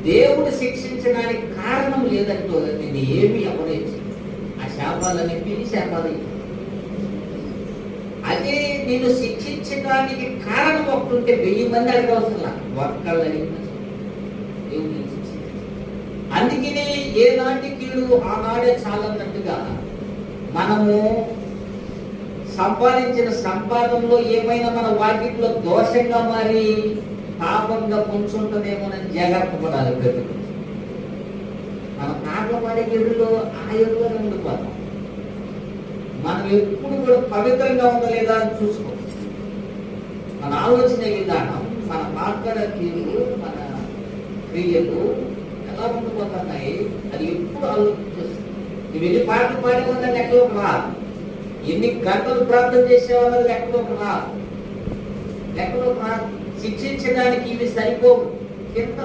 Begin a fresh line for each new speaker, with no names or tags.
దేవుడు శిక్షించడానికి కారణం లేదంటూ నేను ఏమి ఎవరైతే ఆ శాపాలని పిలి శాపాలు. అదే నేను శిక్షించడానికి కారణం ఒకటి 1000 మంది అడగవసలా, ఒక్కళ్ళని దేవుడిని శిక్షించాడు. అందుకనే ఏనాటి కీడు ఆనాడే చాలన్నట్టుగా మనము సంపాదించిన సంపాదనలో ఏమైనా మన వాటిలో దోషంగా మారి పాపంగా పొంచుంటుందేమోనని జాగ్రత్త పడాలి. ప్రతి మన కాట్ల పడే ఎదురులో ఆ ఎదురులోనే ఉండిపోతాం. మనం ఎప్పుడు కూడా పవిత్రంగా ఉందా లేదా అని చూసుకో. మన ఆలోచన విధానం, మన మాట్లాడే తీరు, మన క్రియలు ఎలా ఉండిపోతున్నాయి అది ఎప్పుడు ఆలోచించేస్తుంది. నువ్వు ఎన్ని పాటలు పాడేవన్నది ఎక్కడోకి రాదు, ఎన్ని గంటలు ప్రార్థన చేసేవన్నది ఎక్కడోకి రాదు. శిక్షించడానికి ఇవి సరిపోవు. కింద